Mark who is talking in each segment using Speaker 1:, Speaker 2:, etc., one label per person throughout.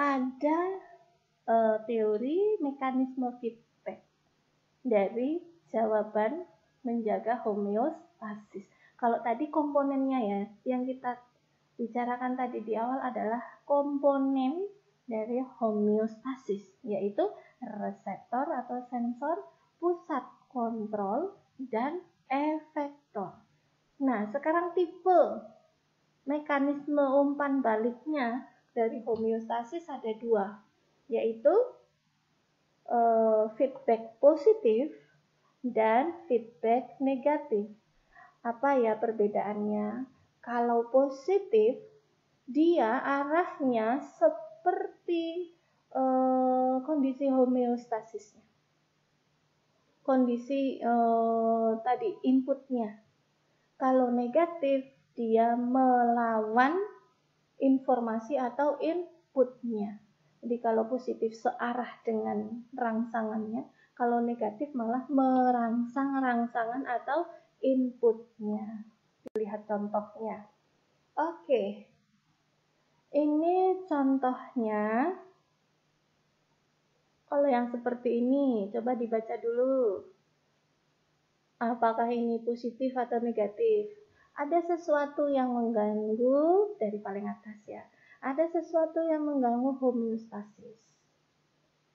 Speaker 1: ada teori mekanisme feedback dari jawaban menjaga homeostasis. Kalau tadi komponennya ya, yang kita bicarakan tadi di awal adalah komponen dari homeostasis, yaitu reseptor atau sensor, pusat kontrol, dan efektor. Nah, sekarang tipe mekanisme umpan baliknya dari homeostasis ada dua, yaitu feedback positif dan feedback negatif. Apa ya perbedaannya? Kalau positif, dia arahnya seperti kondisi homeostasisnya. Kondisi tadi inputnya. Kalau negatif, dia melawan informasi atau inputnya. Jadi kalau positif searah dengan rangsangannya, kalau negatif malah merangsang rangsangan atau inputnya. Lihat contohnya. Oke. Ini contohnya. Kalau yang seperti ini, coba dibaca dulu. Apakah ini positif atau negatif? Ada sesuatu yang mengganggu dari paling atas ya. Ada sesuatu yang mengganggu homeostasis.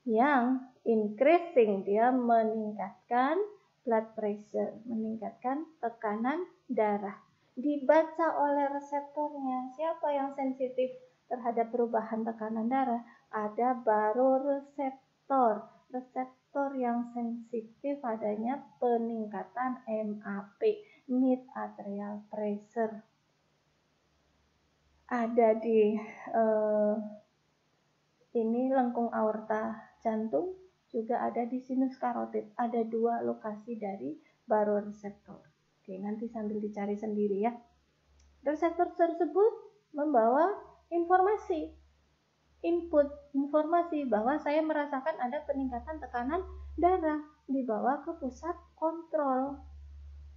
Speaker 1: Yang increasing, dia meningkatkan blood pressure, meningkatkan tekanan darah. Dibaca oleh reseptornya. Siapa yang sensitif terhadap perubahan tekanan darah? Ada baroreseptor. Reseptor yang sensitif adanya peningkatan MAP, mid arterial pressure. Ada di ini lengkung aorta jantung, juga ada di sinus karotid. Ada dua lokasi dari baroreseptor. Oke, nanti sambil dicari sendiri ya. Reseptor tersebut membawa informasi, input informasi bahwa saya merasakan ada peningkatan tekanan darah, dibawa ke pusat kontrol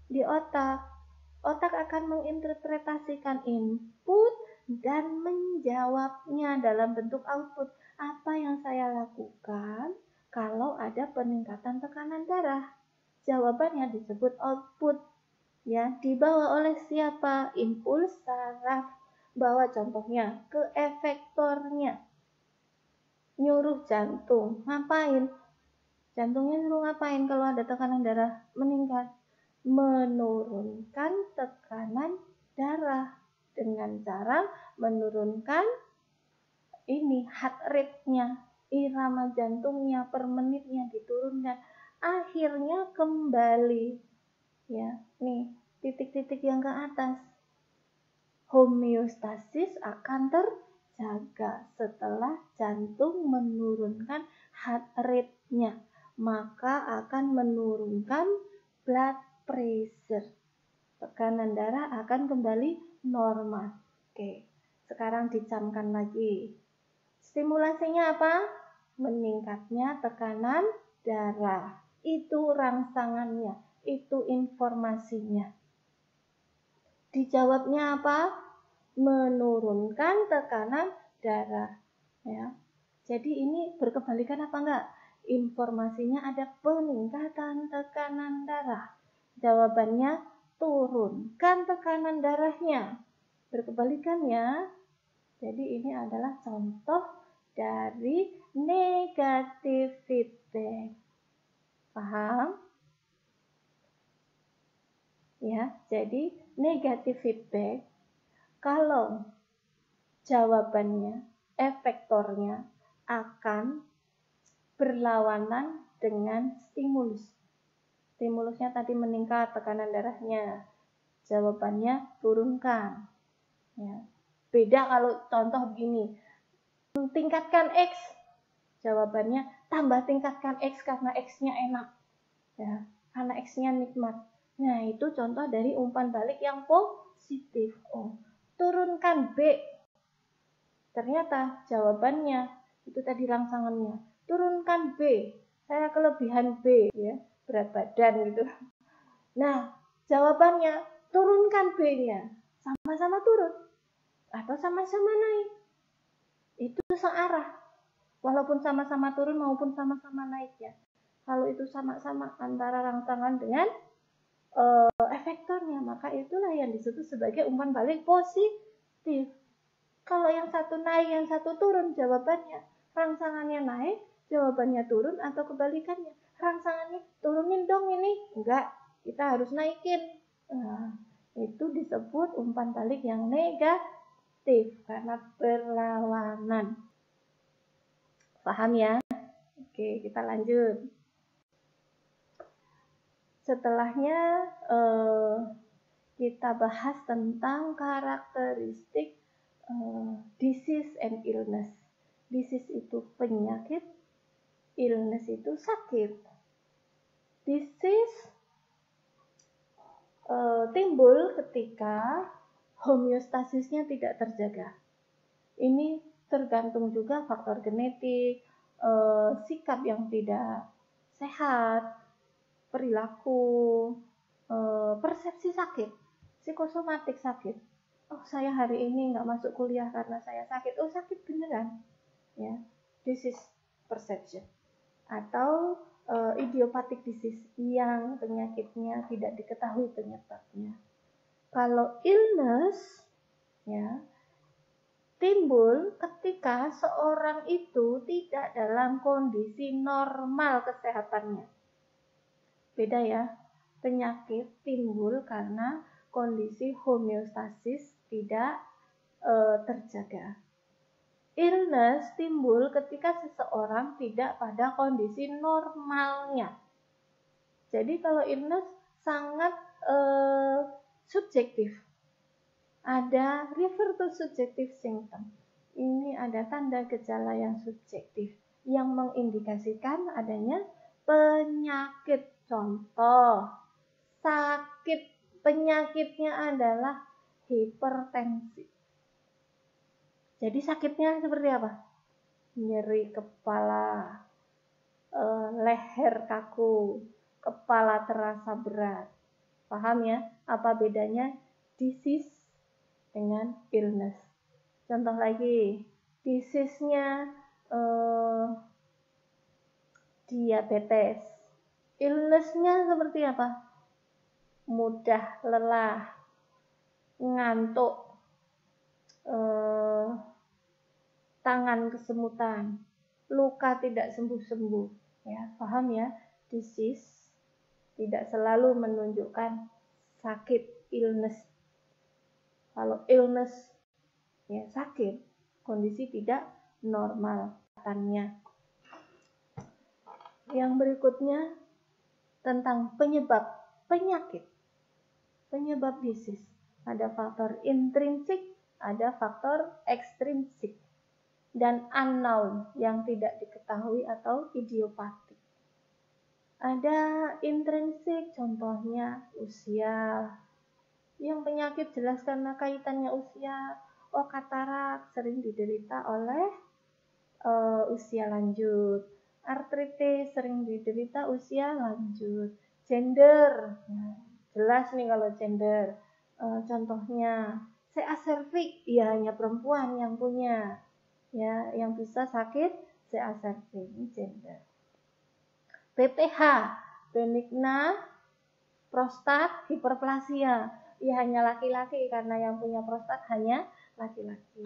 Speaker 1: di otak. Otak akan menginterpretasikan input dan menjawabnya dalam bentuk output. Apa yang saya lakukan kalau ada peningkatan tekanan darah? Jawabannya disebut output. Ya, dibawa oleh siapa? Impuls saraf. Bawa contohnya ke efektornya. Nyuruh jantung. Ngapain? Jantungnya nyuruh ngapain kalau ada tekanan darah meningkat? Menurunkan tekanan darah dengan cara menurunkan ini heart rate-nya, irama jantungnya per menitnya diturunkan. Akhirnya kembali ya, nih titik-titik yang ke atas. Homeostasis akan terjaga setelah jantung menurunkan heart rate-nya, maka akan menurunkan blood pressure. Tekanan darah akan kembali normal. Oke, sekarang dicamkan lagi. Stimulasinya apa? Meningkatnya tekanan darah. Itu rangsangannya, itu informasinya. Dijawabnya apa? Menurunkan tekanan darah. Ya. Jadi ini berkebalikan apa enggak? Informasinya ada peningkatan tekanan darah. Jawabannya turunkan tekanan darahnya. Berkebalikan ya. Jadi ini adalah contoh dari negative feedback. Paham? Ya, jadi negative feedback kalau jawabannya, efektornya akan berlawanan dengan stimulus. Stimulusnya tadi meningkat tekanan darahnya. Jawabannya turunkan. Ya. Beda kalau contoh begini. Tingkatkan X. Jawabannya tambah tingkatkan X karena X-nya enak. Ya, karena X-nya nikmat. Nah, itu contoh dari umpan balik yang positif. Oh, turunkan B. Ternyata jawabannya itu tadi rangsangannya. Turunkan B. Saya kelebihan B, ya, berat badan gitu. Nah, jawabannya turunkan B-nya. Sama-sama turun atau sama-sama naik. Itu searah, walaupun sama-sama turun maupun sama-sama naik ya. Kalau itu sama-sama antara rangsangan dengan efektornya, maka itulah yang disebut sebagai umpan balik positif. Kalau yang satu naik, yang satu turun, jawabannya rangsangannya naik, jawabannya turun, atau kebalikannya, rangsangannya turunin dong ini, enggak, kita harus naikin. Nah, itu disebut umpan balik yang negatif karena berlawanan. Paham ya? Oke, kita lanjut. Setelahnya kita bahas tentang karakteristik disease and illness. Disease itu penyakit, illness itu sakit. Disease timbul ketika homeostasisnya tidak terjaga. Ini tergantung juga faktor genetik, sikap yang tidak sehat, perilaku, persepsi sakit, psikosomatik sakit. Oh, saya hari ini nggak masuk kuliah karena saya sakit. Oh, sakit beneran. Ya, disease perception. Atau idiopathic disease yang penyakitnya tidak diketahui penyebabnya. Kalau illness, ya, timbul ketika seorang itu tidak dalam kondisi normal kesehatannya. Beda ya, penyakit timbul karena kondisi homeostasis tidak terjaga. Illness timbul ketika seseorang tidak pada kondisi normalnya. Jadi kalau illness sangat subjektif. Ada refer to subjective symptom. Ini ada tanda gejala yang subjektif yang mengindikasikan adanya penyakit. Contoh, sakit, penyakitnya adalah hipertensi. Jadi sakitnya seperti apa? Nyeri kepala, leher kaku, kepala terasa berat. Paham ya? Apa bedanya disease dengan illness? Contoh lagi, disease-nya diabetes. Illness-nya seperti apa? Mudah lelah, ngantuk, tangan kesemutan, luka tidak sembuh-sembuh. Ya, paham ya? Disease tidak selalu menunjukkan sakit, illness. Kalau illness, ya sakit, kondisi tidak normal katanya. Yang berikutnya tentang penyebab penyakit, penyebab disease. Ada faktor intrinsik, ada faktor ekstrinsik, dan unknown yang tidak diketahui atau idiopatik. Ada intrinsik, contohnya usia. Yang penyakit jelas karena kaitannya usia. Oh, katarak sering diderita oleh usia lanjut. Artritis sering diderita usia lanjut. Gender, nah, jelas nih kalau gender. Contohnya CA cervix, ya hanya perempuan yang punya. Ya, yang bisa sakit CA cervix, ini gender. BPH, benigna prostat hiperplasia, ya hanya laki-laki karena yang punya prostat hanya laki-laki.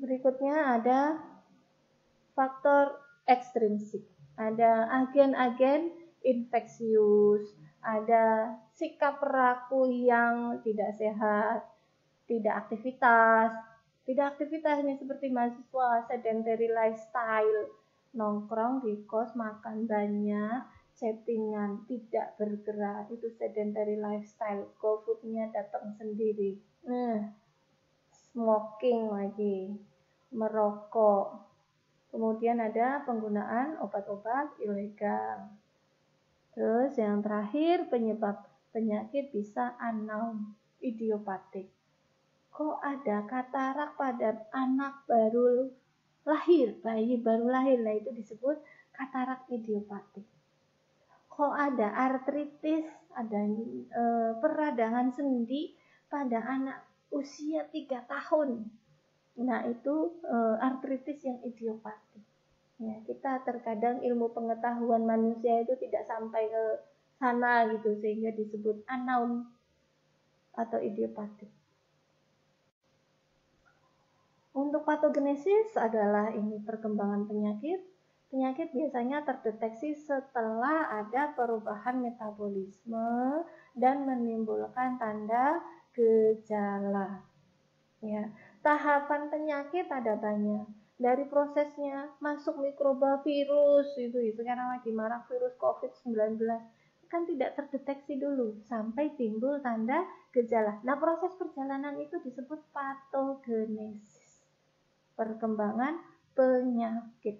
Speaker 1: Berikutnya ada faktor ekstrinsik, ada agen-agen infeksius, ada sikap perilaku yang tidak sehat, tidak aktivitas ini seperti mahasiswa, sedentary lifestyle, nongkrong di kos, makan banyak, chattingan, tidak bergerak, itu sedentary lifestyle. GoFood-nya datang sendiri. Smoking lagi, merokok. Kemudian ada penggunaan obat-obat ilegal. Terus yang terakhir, penyebab penyakit bisa unknown, idiopatik. Kok ada katarak pada anak baru lahir, bayi baru lahir, nah itu disebut katarak idiopatik. Kok ada artritis, ada peradangan sendi pada anak usia 3 tahun, Nah, itu artritis yang idiopatik. Ya, kita terkadang ilmu pengetahuan manusia itu tidak sampai ke sana gitu, sehingga disebut unknown atau idiopatik. Untuk patogenesis adalah ini perkembangan penyakit. Penyakit biasanya terdeteksi setelah ada perubahan metabolisme dan menimbulkan tanda gejala. Ya, tahapan penyakit ada banyak. Dari prosesnya masuk mikroba virus itu sekarang lagi marak virus COVID-19 kan tidak terdeteksi dulu sampai timbul tanda gejala. Nah, proses perjalanan itu disebut patogenesis. Perkembangan penyakit.